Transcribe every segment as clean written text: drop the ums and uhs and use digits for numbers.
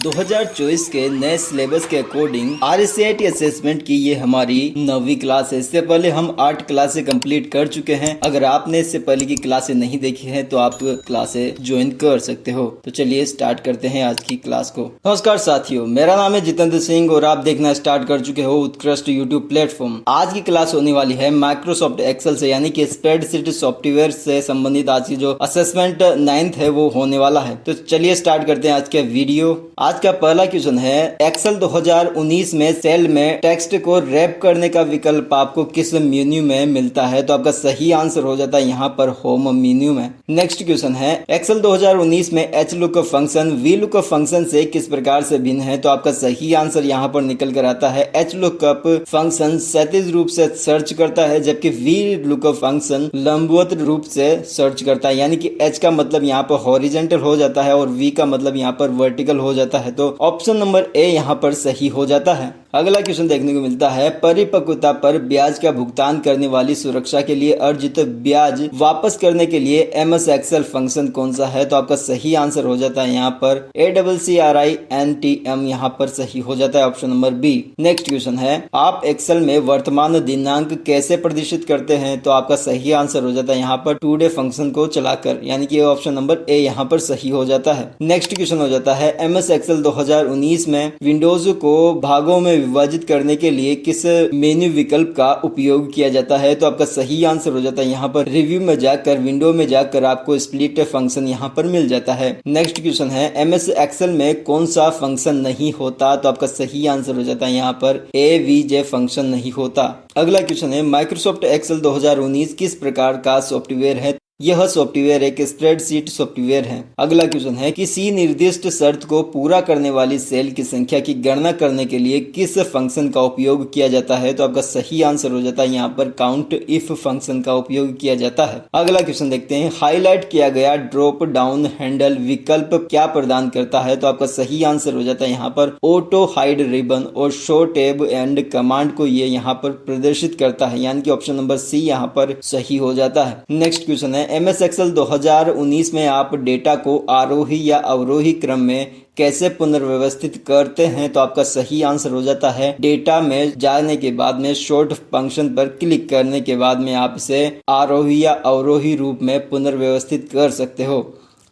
2024 के नए सिलेबस के अकॉर्डिंग RCIT असेसमेंट की ये हमारी 9वीं क्लास है। इससे पहले हम 8 क्लासें कंप्लीट कर चुके हैं। अगर आपने इससे पहले की क्लासें नहीं देखी हैं तो आप क्लासें ज्वाइन कर सकते हो। तो चलिए स्टार्ट करते हैं आज की क्लास को। नमस्कार साथियों, मेरा नाम है जितेंद्र सिंह और आप देखना स्टार्ट कर चुके हो उत्कृष्ट यूट्यूब प्लेटफॉर्म। आज की क्लास होने वाली है माइक्रोसॉफ्ट एक्सेल से, यानी कि स्प्रेडशीट सॉफ्टवेयर से संबंधित आज की जो असेसमेंट 9th है वो होने वाला है। तो चलिए स्टार्ट करते हैं आज का वीडियो। आज का पहला क्वेश्चन है, एक्सेल 2019 में सेल में टेक्स्ट को रैप करने का विकल्प आपको किस मेन्यू में मिलता है? तो आपका सही आंसर हो जाता है यहाँ पर होम मेन्यू में। नेक्स्ट क्वेश्चन है, एक्सेल 2019 में HLOOKUP फंक्शन VLOOKUP फंक्शन से किस प्रकार से भिन्न है? तो आपका सही आंसर यहाँ पर निकल कर आता है HLOOKUP फंक्शन क्षैतिज रूप से सर्च करता है, जबकि VLOOKUP फंक्शन लंबवत रूप से सर्च करता है, यानी कि H का मतलब यहाँ पर हॉरिजेंटल हो जाता है और V का मतलब यहाँ पर वर्टिकल हो जाता है। तो ऑप्शन नंबर ए यहाँ पर सही हो जाता है। अगला क्वेश्चन देखने को मिलता है, परिपक्वता पर ब्याज का भुगतान करने वाली सुरक्षा के लिए अर्जित ब्याज वापस करने के लिए MS एक्सेल फंक्शन कौन सा है? तो आपका सही आंसर हो जाता है यहाँ पर ACCRINTM, यहाँ पर सही हो जाता है option number B. Next question है, आप एक्सेल में वर्तमान दिनांक कैसे प्रदर्शित करते हैं? तो आपका सही आंसर हो जाता है यहाँ पर टुडे फंक्शन को चलाकर, यानी कि ऑप्शन नंबर ए यहाँ पर सही हो जाता है। नेक्स्ट क्वेश्चन हो जाता है, MS एक्सेल 2019 में विंडोज को भागों में विभाजित करने के लिए किस मेन्यू विकल्प का उपयोग किया जाता है? तो आपका सही आंसर हो जाता है यहाँ पर रिव्यू में जाकर, विंडो में जाकर आपको स्प्लिट फंक्शन यहाँ पर मिल जाता है। नेक्स्ट क्वेश्चन है, MS एक्सेल में कौन सा फंक्शन नहीं होता? तो आपका सही आंसर हो जाता है यहाँ पर AVJ फंक्शन नहीं होता। अगला क्वेश्चन है, माइक्रोसॉफ्ट एक्सेल 2019 किस प्रकार का सॉफ्टवेयर है? यह सॉफ्टवेयर एक स्प्रेडशीट सॉफ्टवेयर है। अगला क्वेश्चन है, किसी निर्दिष्ट शर्त को पूरा करने वाली सेल की संख्या की गणना करने के लिए किस फंक्शन का उपयोग किया जाता है? तो आपका सही आंसर हो जाता है यहाँ पर काउंट इफ फंक्शन का उपयोग किया जाता है। अगला क्वेश्चन देखते हैं, हाईलाइट किया गया ड्रॉप डाउन हैंडल विकल्प क्या प्रदान करता है? तो आपका सही आंसर हो जाता है यहाँ पर ऑटो हाइड रिबन और शो टैब एंड कमांड को ये यहाँ पर प्रदर्शित करता है, यानी कि ऑप्शन नंबर सी यहाँ पर सही हो जाता है। नेक्स्ट क्वेश्चन है, MS एक्सेल 2019 में आप डेटा को आरोही या अवरोही क्रम में कैसे पुनर्व्यवस्थित करते हैं? तो आपका सही आंसर हो जाता है डेटा में जाने के बाद में शॉर्ट फंक्शन पर क्लिक करने के बाद में आप इसे आरोही या अवरोही रूप में पुनर्व्यवस्थित कर सकते हो।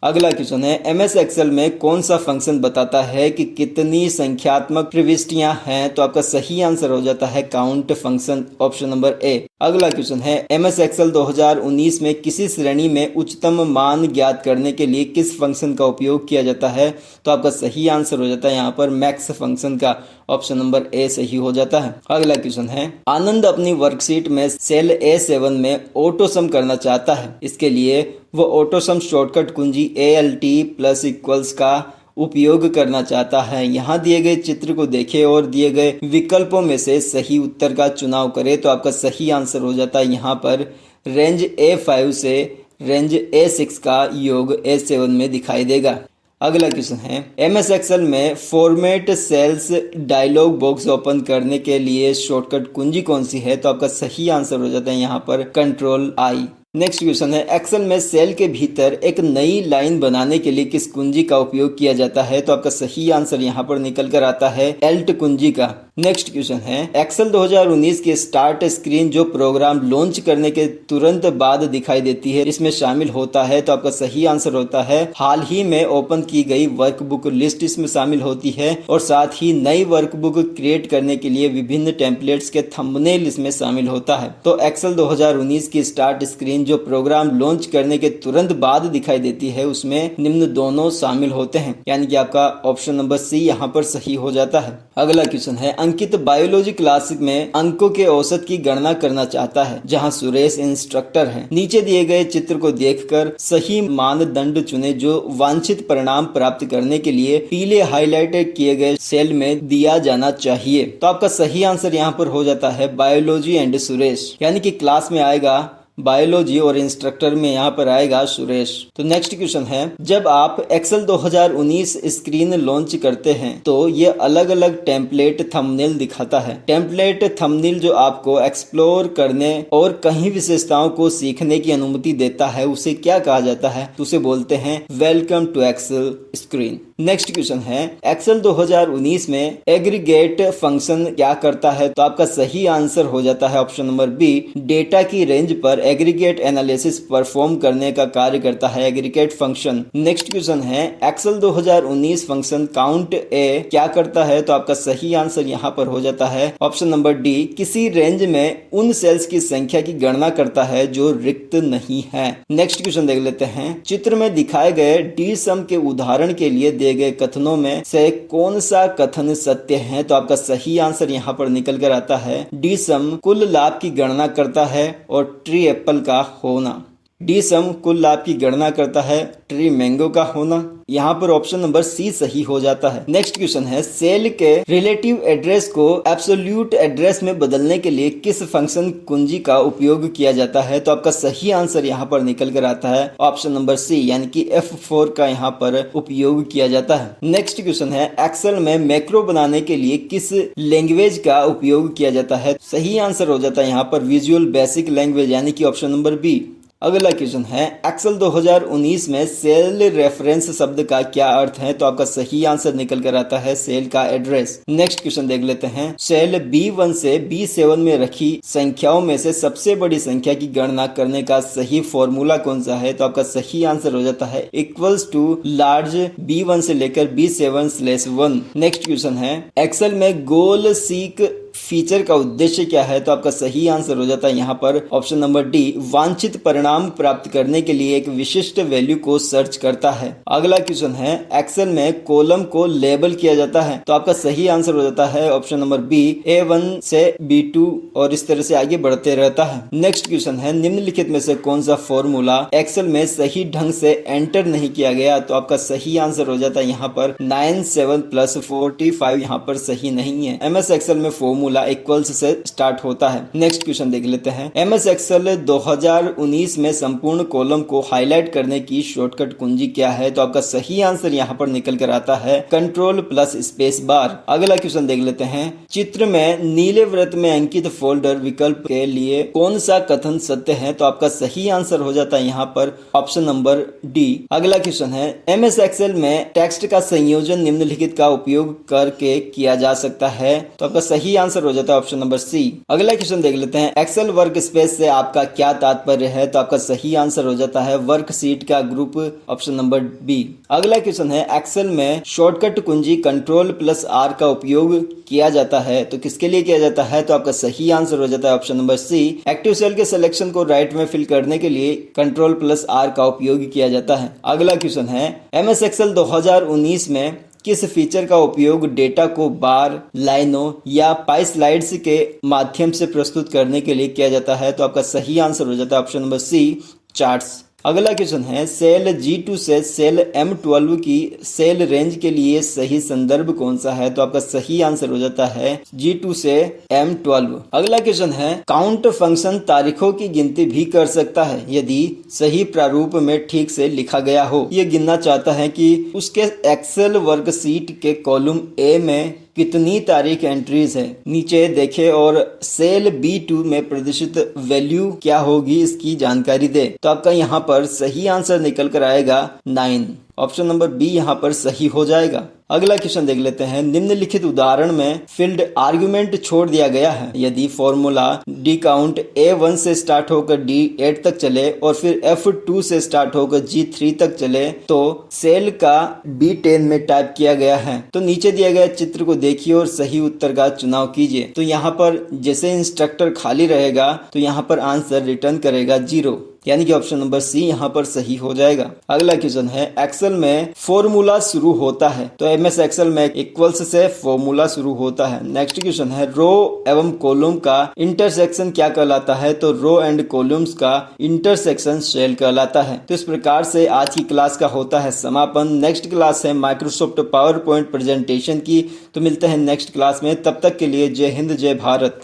अगला क्वेश्चन है, MS एक्सेल में कौन सा फंक्शन बताता है कि कितनी संख्यात्मक प्रविष्टियां हैं? तो आपका सही आंसर हो जाता है count function, option number A. अगला क्वेश्चन है, MS एक्सेल 2019 में किसी श्रेणी में उच्चतम मान ज्ञात करने के लिए किस फंक्शन का उपयोग किया जाता है? तो आपका सही आंसर हो जाता है यहाँ पर मैक्स फंक्शन का, ऑप्शन नंबर ए सही हो जाता है। अगला क्वेश्चन है, आनंद अपनी वर्कशीट में सेल A7 में ऑटो सम करना चाहता है। इसके लिए वो ऑटो सम शॉर्टकट कुंजी ALT+= का उपयोग करना चाहता है। यहाँ दिए गए चित्र को देखें और दिए गए विकल्पों में से सही उत्तर का चुनाव करें। तो आपका सही आंसर हो जाता है यहाँ पर रेंज A5 से रेंज A6 का योग A7 में दिखाई देगा। अगला क्वेश्चन है, MS एक्सेल में format cells dialog box open करने के लिए शॉर्टकट कुंजी कौन सी है? तो आपका सही आंसर हो जाता है यहाँ पर Ctrl+I। नेक्स्ट क्वेश्चन है, एक्सेल में सेल के भीतर एक नई लाइन बनाने के लिए किस कुंजी का उपयोग किया जाता है? तो आपका सही आंसर यहाँ पर निकल कर आता है Alt कुंजी का। नेक्स्ट क्वेश्चन है, एक्सेल 2019 की स्टार्ट स्क्रीन जो प्रोग्राम लॉन्च करने के तुरंत बाद दिखाई देती है, इसमें शामिल होता है? तो आपका सही आंसर होता है हाल ही में ओपन की गई वर्कबुक लिस्ट इसमें शामिल होती है, और साथ ही नई वर्कबुक क्रिएट करने के लिए विभिन्न टेम्पलेट्स के थंबनेल इसमें शामिल होता है। तो एक्सेल 2019 की स्टार्ट स्क्रीन जो प्रोग्राम लॉन्च करने के तुरंत बाद दिखाई देती है, उसमें निम्न दोनों शामिल होते हैं, यानी कि आपका ऑप्शन नंबर सी यहाँ पर सही हो जाता है। अगला क्वेश्चन है, अंकित बायोलॉजी क्लास में अंकों के औसत की गणना करना चाहता है, जहां सुरेश इंस्ट्रक्टर है। नीचे दिए गए चित्र को देखकर सही मानदंड चुने जो वांछित परिणाम प्राप्त करने के लिए पीले हाईलाइट किए गए सेल में दिया जाना चाहिए। तो आपका सही आंसर यहाँ पर हो जाता है बायोलॉजी एंड सुरेश, यानी कि क्लास में आएगा बायोलॉजी और इंस्ट्रक्टर में यहाँ पर आएगा सुरेश। तो नेक्स्ट क्वेश्चन है, जब आप एक्सेल 2019 स्क्रीन लॉन्च करते हैं तो ये अलग अलग टेम्पलेट थंबनेल दिखाता है। टेम्पलेट थंबनेल जो आपको एक्सप्लोर करने और कहीं विशेषताओं को सीखने की अनुमति देता है, उसे क्या कहा जाता है? तो उसे बोलते हैं welcome to Excel screen. Next question है एक्सेल 2019 में एग्रीगेट फंक्शन क्या करता है? तो आपका सही आंसर हो जाता है ऑप्शन नंबर बी, डेटा की रेंज पर एग्रीगेट एनालिसिस परफॉर्म करने का कार्य करता है एग्रीगेट फंक्शन। नेक्स्ट क्वेश्चन है एक्सेल 2019 फंक्शन काउंट ए क्या करता है? तो आपका सही आंसर यहाँ पर हो जाता है ऑप्शन नंबर डी, किसी रेंज में उन सेल्स की संख्या की गणना करता है जो रिक्त नहीं है। नेक्स्ट क्वेश्चन देख लेते हैं, चित्र में दिखाए गए डी सम के उदाहरण के लिए दिए गए कथनों में से कौन सा कथन सत्य है? तो आपका सही आंसर यहाँ पर निकल कर आता है डी सम कुल लाभ की गणना करता है और ट्री एप्पल का होना। डी सम कुल लाभ की गणना करता है, ट्री मैंगो का होना। यहाँ पर ऑप्शन नंबर सी सही हो जाता है। नेक्स्ट क्वेश्चन है सेल के रिलेटिव एड्रेस को एब्सोल्यूट एड्रेस में बदलने के लिए किस फंक्शन कुंजी का उपयोग किया जाता है? तो आपका सही आंसर यहाँ पर निकल कर आता है ऑप्शन नंबर सी, यानी कि F4 का यहाँ पर उपयोग किया जाता है। नेक्स्ट क्वेश्चन है एक्सेल में मैक्रो बनाने के लिए किस लैंग्वेज का उपयोग किया जाता है? सही आंसर हो जाता है यहाँ पर विजुअल बेसिक लैंग्वेज, यानी कि ऑप्शन नंबर बी। अगला क्वेश्चन है एक्सेल 2019 में सेल रेफरेंस शब्द का क्या अर्थ है? तो आपका सही आंसर निकल कर आता है सेल का एड्रेस। नेक्स्ट क्वेश्चन देख लेते हैं, सेल B1 से B7 में रखी संख्याओं में से सबसे बड़ी संख्या की गणना करने का सही फॉर्मूला कौन सा है? तो आपका सही आंसर हो जाता है इक्वल्स टू लार्ज B1 से लेकर B7/1। नेक्स्ट क्वेश्चन है एक्सेल में गोल सीक फीचर का उद्देश्य क्या है? तो आपका सही आंसर हो जाता है यहाँ पर ऑप्शन नंबर डी, वांछित परिणाम प्राप्त करने के लिए एक विशिष्ट वैल्यू को सर्च करता है। अगला क्वेश्चन है एक्सेल में कॉलम को लेबल किया जाता है, तो आपका सही आंसर हो जाता है ऑप्शन नंबर बी, A1 से B2 और इस तरह से आगे बढ़ते रहता है। नेक्स्ट क्वेश्चन है निम्नलिखित में से कौन सा फॉर्मूला एक्सेल में सही ढंग से एंटर नहीं किया गया? तो आपका सही आंसर हो जाता है यहाँ पर 97 + 45 यहाँ पर सही नहीं है। MS एक्सेल में फॉर्मूला इक्वल्स से स्टार्ट होता है। नेक्स्ट क्वेश्चन देख लेते हैं, MS एक्सेल 2019 में संपूर्ण कॉलम को हाईलाइट करने की शॉर्टकट कुंजी क्या है? तो आपका सही आंसर यहाँ पर निकल कर आता है कंट्रोल प्लस स्पेस बार। अगला क्वेश्चन देख लेते हैं, चित्र में नीले वृत्त में अंकित फोल्डर विकल्प के लिए कौन सा कथन सत्य है? तो आपका सही आंसर हो जाता है यहाँ पर ऑप्शन नंबर डी। अगला क्वेश्चन है MS एक्सेल में टेक्स्ट का संयोजन निम्नलिखित का उपयोग करके किया जा सकता है? तो आपका सही आंसर हो जाता है ऑप्शन नंबर सी। अगला क्वेश्चन देख लेते हैं, एक्सेल वर्क स्पेस से आपका क्या तात्पर्य है? तो आपका सही आंसर हो जाता है वर्कशीट का ग्रुप, ऑप्शन नंबर बी। अगला क्वेश्चन है एक्सेल में शॉर्टकट कुंजी कंट्रोल प्लस R का उपयोग किया जाता है, तो किसके लिए किया जाता है? तो आपका सही आंसर हो जाता है option number C, active cell के सिलेक्शन को राइट में फिल करने के लिए कंट्रोल प्लस R का उपयोग किया जाता है। अगला क्वेश्चन है MS एक्सेल 2019 में किस फीचर का उपयोग डेटा को बार, लाइनों या पाई स्लाइड्स के माध्यम से प्रस्तुत करने के लिए किया जाता है? तो आपका सही आंसर हो जाता है ऑप्शन नंबर सी, चार्ट्स। अगला क्वेश्चन है सेल G2 से सेल M12 की सेल रेंज के लिए सही संदर्भ कौन सा है? तो आपका सही आंसर हो जाता है G2 से M12। अगला क्वेश्चन है काउंट फंक्शन तारीखों की गिनती भी कर सकता है यदि सही प्रारूप में ठीक से लिखा गया हो। ये गिनना चाहता है कि उसके एक्सेल वर्कशीट के कॉलम A में कितनी तारीख एंट्रीज है, नीचे देखे और सेल B2 में प्रदर्शित वैल्यू क्या होगी इसकी जानकारी दे। तो आपका यहाँ पर सही आंसर निकल कर आएगा 9, ऑप्शन नंबर बी यहाँ पर सही हो जाएगा। अगला क्वेश्चन देख लेते हैं, निम्नलिखित उदाहरण में फील्ड आर्गुमेंट छोड़ दिया गया है यदि फॉर्मूला डी काउंट A1 से स्टार्ट होकर D8 तक चले और फिर F2 से स्टार्ट होकर G3 तक चले तो सेल का B10 में टाइप किया गया है। तो नीचे दिया गया चित्र को देखिए और सही उत्तर का चुनाव कीजिए। तो यहाँ पर जैसे इंस्ट्रक्टर खाली रहेगा तो यहाँ पर आंसर रिटर्न करेगा 0, यानी कि ऑप्शन नंबर सी यहाँ पर सही हो जाएगा। अगला क्वेश्चन है एक्सेल में फॉर्मूला शुरू होता है, तो MS एक्सेल में इक्वल्स से फॉर्मूला शुरू होता है। नेक्स्ट क्वेश्चन है रो एवं कॉलम का इंटरसेक्शन क्या कहलाता है? तो रो एंड कॉलम्स का इंटरसेक्शन सेल कहलाता है। तो इस प्रकार से आज की क्लास का होता है समापन। नेक्स्ट क्लास है माइक्रोसॉफ्ट पावर पॉइंट प्रेजेंटेशन की, तो मिलते हैं नेक्स्ट क्लास में। तब तक के लिए जय हिंद, जय भारत।